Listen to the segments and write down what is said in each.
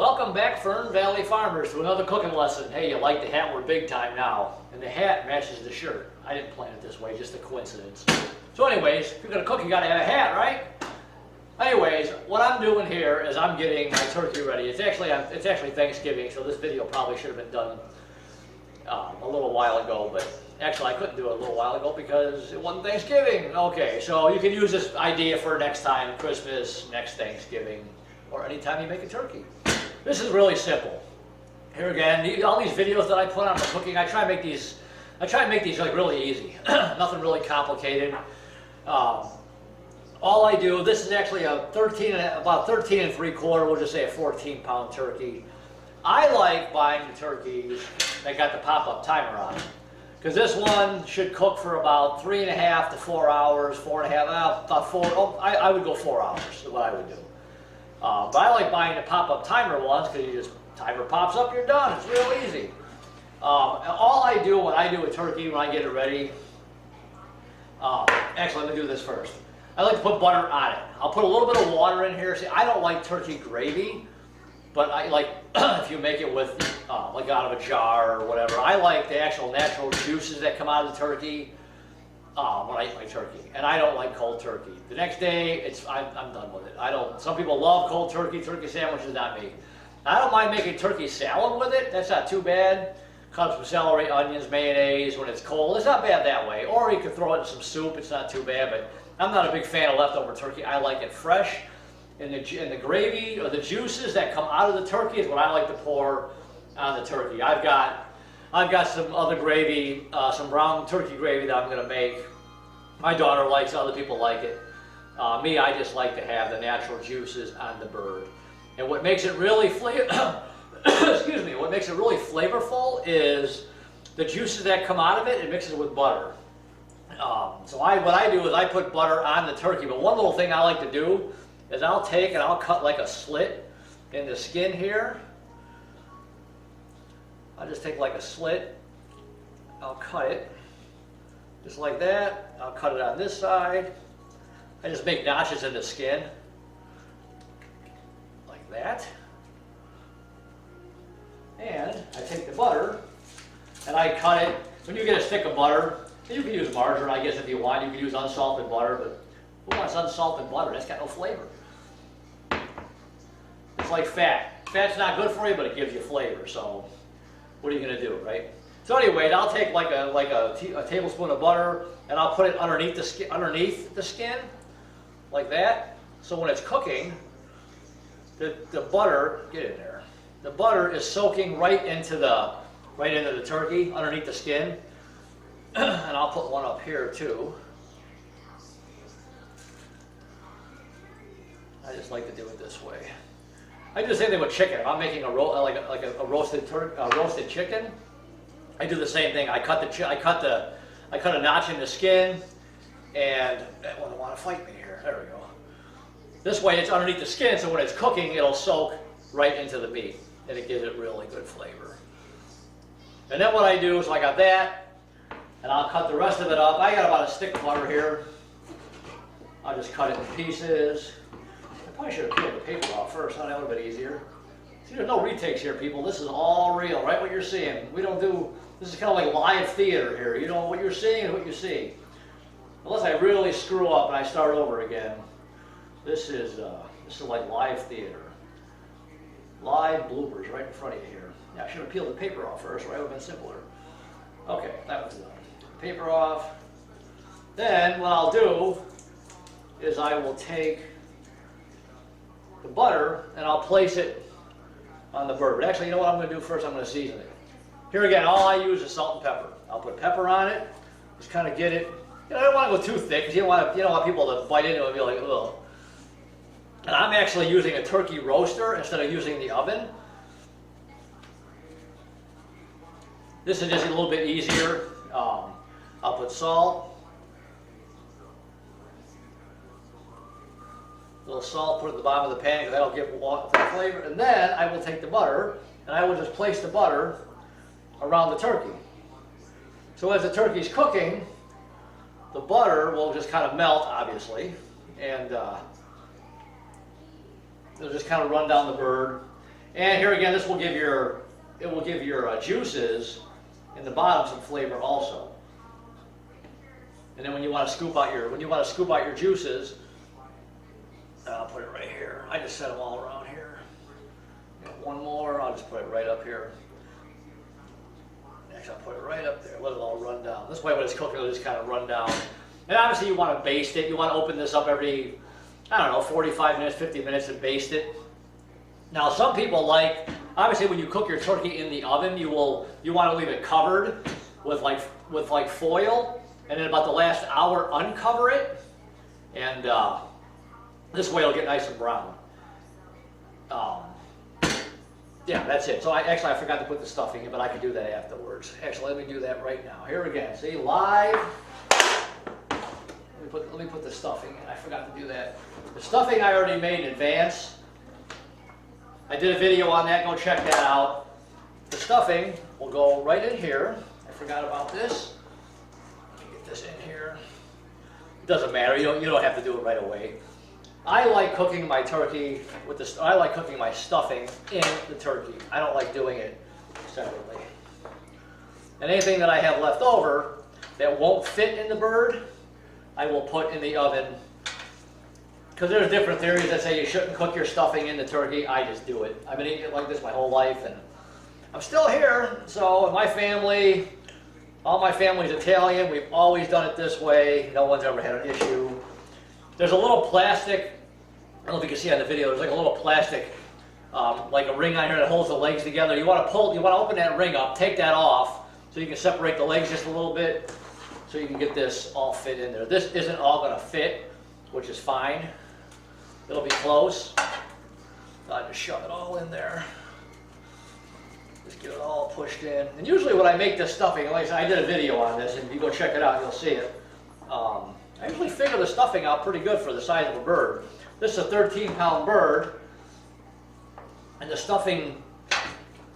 Welcome back, Fern Valley Farmers, to another cooking lesson. Hey, you like the hat? We're big time now. And the hat matches the shirt. I didn't plan it this way, just a coincidence. So anyways, if you're gonna cook, you gotta have a hat, right? Anyways, what I'm doing here is I'm getting my turkey ready. It's actually Thanksgiving, so this video probably should have been done a little while ago, but actually I couldn't do it a little while ago because it wasn't Thanksgiving. Okay, so you can use this idea for next time, Christmas, next Thanksgiving, or anytime you make a turkey. This is really simple. Here again, all these videos that I put on for cooking, I try to make these like really easy. Nothing really complicated. All I do, this is actually about 13 3/4, we'll just say a 14-pound turkey. I like buying the turkeys that got the pop-up timer on it, because this one should cook for about 3.5 to 4 hours, 4.5, about 4. Oh, I would go 4 hours is what I would do. But I like buying the pop-up timer ones because you just timer pops up, you're done. It's real easy. All I do when I do a turkey, when I get it ready, actually let me do this first. I like to put butter on it. I'll put a little bit of water in here. See, I don't like turkey gravy, but I like if you make it with like out of a jar or whatever. I like the actual natural juices that come out of the turkey when I eat my turkey, and I don't like cold turkey. The next day, I'm done with it. Some people love cold turkey sandwiches, not me. I don't mind making turkey salad with it. That's not too bad. Cut up some celery, onions, mayonnaise when it's cold. It's not bad that way. Or you could throw it in some soup. It's not too bad, but I'm not a big fan of leftover turkey. I like it fresh. And the gravy or the juices that come out of the turkey is what I like to pour on the turkey. I've got some other gravy, some brown turkey gravy that I'm going to make. My daughter likes it, other people like it. Me, I just like to have the natural juices on the bird. And what makes it really excuse me, what makes it really flavorful is the juices that come out of it. It mixes with butter. So what I do is I put butter on the turkey. But one little thing I like to do is I'll take and I'll cut like a slit in the skin here. I'll just take like a slit, I'll cut it, just like that. I'll cut it on this side. I just make notches in the skin, like that. And I take the butter, and I cut it. When you get a stick of butter, you can use margarine, I guess, if you want. You can use unsalted butter, but who wants unsalted butter? That's got no flavor. It's like fat. Fat's not good for you, but it gives you flavor, so what are you going to do, right? So anyway, I'll take like a tablespoon of butter, and I'll put it underneath the skin, like that. So when it's cooking, the butter, get in there. The butter is soaking right into the turkey, underneath the skin. And I'll put one up here too. I just like to do it this way. I do the same thing with chicken. If I'm making a roasted chicken, I do the same thing. I cut a notch in the skin, and that one want to fight me here. There we go. This way, it's underneath the skin, so when it's cooking, it'll soak right into the meat, and it gives it really good flavor. And then what I do is I got that, and I'll cut the rest of it up. I got about a stick of butter here. I'll just cut it in pieces. I probably should have peeled the paper off first, huh? That would have been easier. See, there's no retakes here, people. This is all real, right? What you're seeing. This is kind of like live theater here. You know, what you're seeing is what you see. Unless I really screw up and I start over again. This is like live theater. Live bloopers right in front of you here. Yeah, I should have peeled the paper off first, right? It would have been simpler. Okay, that was done. Paper off. Then what I'll do is I will take the butter and I'll place it on the bird. But actually, you know what I'm going to do first? I'm going to season it. Here again, all I use is salt and pepper. I'll put pepper on it, just kind of get it. You know, I don't want to go too thick because you don't want people to bite into it and be like, ugh. And I'm actually using a turkey roaster instead of using the oven. This is just a little bit easier. I'll put salt. A little salt, put it at the bottom of the pan because that'll give the flavor. And then I will take the butter and I will just place the butter around the turkey. So as the turkey's cooking, the butter will just kind of melt, obviously, and it'll just kind of run down the bird. And here again, this will give your juices in the bottom some flavor also. And then when you want to scoop out your juices, I'll put it right here. I just set them all around here. One more, I'll just put it right up here. Next, I'll put it right up there. Let it all run down. This way, when it's cooking, it'll just kind of run down. And obviously, you want to baste it. You want to open this up every, I don't know, 45 minutes, 50 minutes, and baste it. Now, some people like, obviously, when you cook your turkey in the oven, you want to leave it covered with like foil, and then about the last hour, uncover it, and this way it'll get nice and brown. Yeah, that's it. So I forgot to put the stuffing in, but I can do that afterwards. Actually, let me do that right now. Here again, see, live. Let me put the stuffing in. I forgot to do that. The stuffing I already made in advance. I did a video on that. Go check that out. The stuffing will go right in here. I forgot about this. Let me get this in here. It doesn't matter. You don't have to do it right away. I like cooking my turkey with the. I like cooking my stuffing in the turkey. I don't like doing it separately. And anything that I have left over that won't fit in the bird, I will put in the oven. Because there's different theories that say you shouldn't cook your stuffing in the turkey. I just do it. I've been eating it like this my whole life, and I'm still here. So in my family, all my family's Italian. We've always done it this way. No one's ever had an issue. There's a little plastic, I don't know if you can see on the video, there's like a little plastic, like a ring on here that holds the legs together. You want to open that ring up, take that off, so you can separate the legs just a little bit, so you can get this all fit in there. This isn't all going to fit, which is fine. It'll be close. I just shove it all in there. Just get it all pushed in. And usually when I make this stuffing, like I said, I did a video on this, and if you go check it out, you'll see it. I usually figure the stuffing out pretty good for the size of a bird. This is a 13-pound bird, and the stuffing,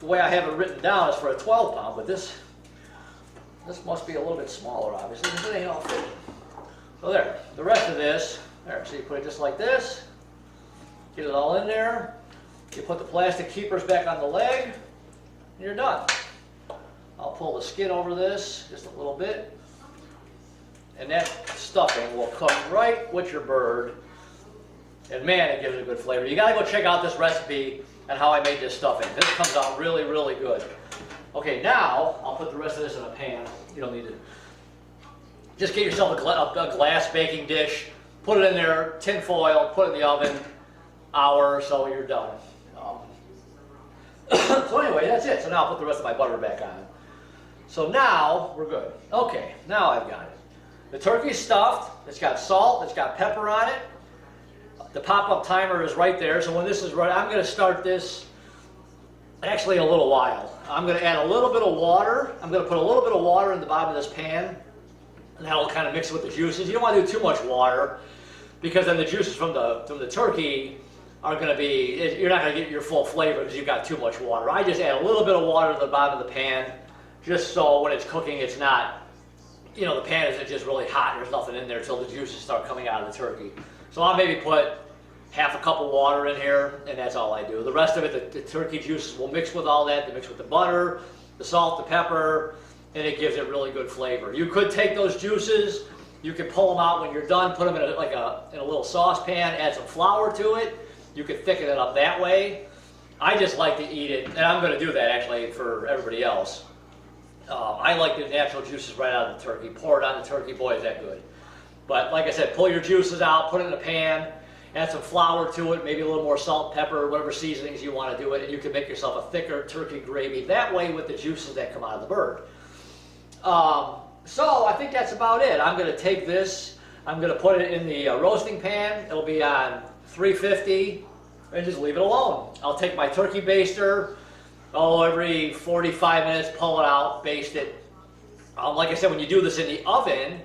the way I have it written down, is for a 12-pound, but this must be a little bit smaller, obviously, because it ain't all fitting. So there, the rest of this, there, so you put it just like this, get it all in there, you put the plastic keepers back on the leg, and you're done. I'll pull the skin over this just a little bit. And that stuffing will cook right with your bird. And man, it gives it a good flavor. You gotta go check out this recipe and how I made this stuffing. This comes out really, really good. Okay, now I'll put the rest of this in a pan. You don't need to. Just get yourself a glass baking dish, put it in there, tin foil, put it in the oven, hour or so, you're done. So anyway, that's it. So now I'll put the rest of my butter back on. So now we're good. Okay, now I've got it. The turkey's stuffed, it's got salt, it's got pepper on it. The pop-up timer is right there, so when this is ready, I'm going to start this actually in a little while. I'm going to add a little bit of water. I'm going to put a little bit of water in the bottom of this pan, and that'll kind of mix it with the juices. You don't want to do too much water, because then the juices from the turkey are going to be, you're not going to get your full flavor because you've got too much water. I just add a little bit of water to the bottom of the pan, just so when it's cooking, it's not, you know, the pan isn't just really hot and there's nothing in there until the juices start coming out of the turkey. So I'll maybe put half a cup of water in here, and that's all I do. The rest of it, the turkey juices will mix with all that. They mix with the butter, the salt, the pepper, and it gives it really good flavor. You could take those juices, you can pull them out when you're done, put them in a little saucepan, add some flour to it. You could thicken it up that way. I just like to eat it, and I'm going to do that actually for everybody else. I like the natural juices right out of the turkey. Pour it on the turkey, boy, is that good. But like I said, pull your juices out, put it in a pan, add some flour to it, maybe a little more salt, pepper, whatever seasonings you want to do it, and you can make yourself a thicker turkey gravy that way with the juices that come out of the bird. So I think that's about it. I'm going to take this, I'm going to put it in the roasting pan. It'll be on 350, and just leave it alone. I'll take my turkey baster, every 45 minutes, pull it out, baste it. Like I said, when you do this in the oven,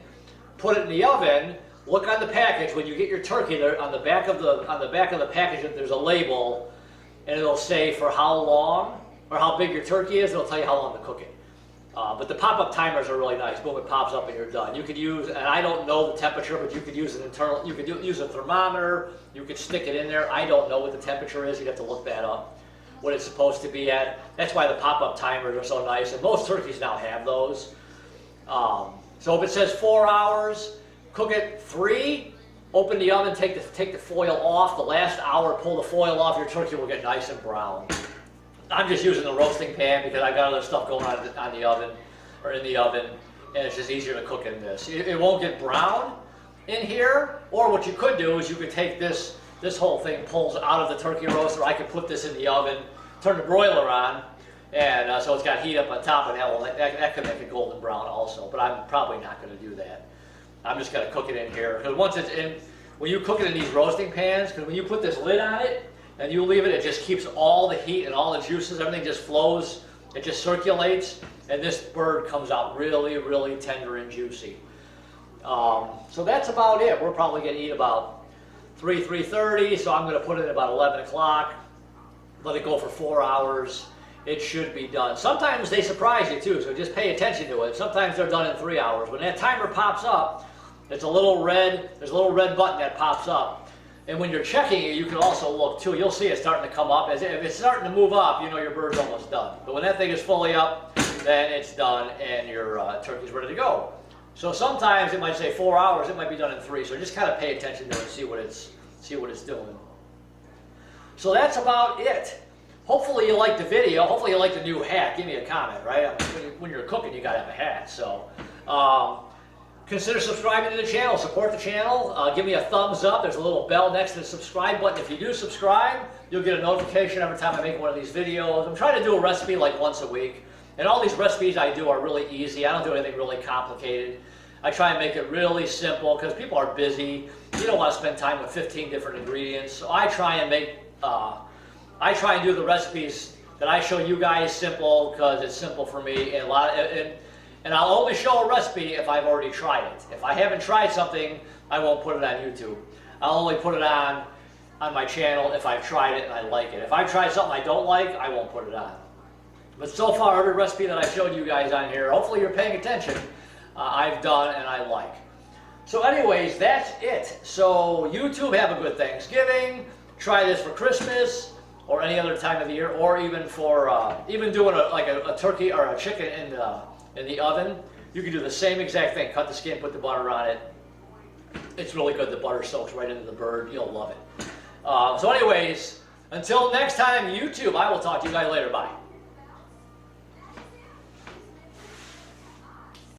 put it in the oven. Look on the package when you get your turkey. There on the back of the package, there's a label, and it'll say for how long or how big your turkey is. It'll tell you how long to cook it. But the pop-up timers are really nice. Boom, it pops up and you're done. You could use, and I don't know the temperature, but you could use an internal. You could use a thermometer. You could stick it in there. I don't know what the temperature is. You'd have to look that up. what it's supposed to be at. That's why the pop-up timers are so nice, and most turkeys now have those. So if it says 4 hours, cook it 3, open the oven, take the foil off. The last hour, pull the foil off, your turkey will get nice and brown. I'm just using the roasting pan because I've got other stuff going on the oven, or in the oven, and it's just easier to cook in this. It won't get brown in here, or what you could do is you could take this whole thing pulls out of the turkey roaster. I could put this in the oven, turn the broiler on, and so it's got heat up on top, and that could make it golden brown also, but I'm probably not going to do that. I'm just going to cook it in here, because once it's in, when you cook it in these roasting pans, because when you put this lid on it, and you leave it, it just keeps all the heat and all the juices, everything just flows, it just circulates, and this bird comes out really, really tender and juicy. So that's about it. We're probably going to eat about 3:30, so I'm going to put it at about 11 o'clock, let it go for 4 hours. It should be done. Sometimes they surprise you too, so just pay attention to it. Sometimes they're done in 3 hours. When that timer pops up, there's a little red button that pops up. And when you're checking it, you can also look too. You'll see it starting to come up. If it's starting to move up, you know your bird's almost done. But when that thing is fully up, then it's done and your turkey's ready to go. So sometimes it might say 4 hours, it might be done in 3. So just kind of pay attention to it and see what it's doing. So that's about it. Hopefully you liked the video. Hopefully you liked the new hat. Give me a comment, right? When you're cooking, you gotta have a hat. So consider subscribing to the channel. Support the channel. Give me a thumbs up. There's a little bell next to the subscribe button. If you do subscribe, you'll get a notification every time I make one of these videos. I'm trying to do a recipe like once a week. And all these recipes I do are really easy. I don't do anything really complicated. I try and make it really simple because people are busy. You don't want to spend time with 15 different ingredients. So I try and do the recipes that I show you guys simple because it's simple for me. And I'll only show a recipe if I've already tried it. If I haven't tried something, I won't put it on YouTube. I'll only put it on my channel if I've tried it and I like it. If I've tried something I don't like, I won't put it on. But so far, every recipe that I showed you guys on here, hopefully you're paying attention, I've done and I like. So anyways, that's it. So YouTube, have a good Thanksgiving. Try this for Christmas or any other time of the year, or even for even doing a turkey or a chicken in the oven. You can do the same exact thing. Cut the skin, put the butter on it. It's really good. The butter soaks right into the bird. You'll love it. So anyways, until next time, YouTube, I will talk to you guys later. Bye.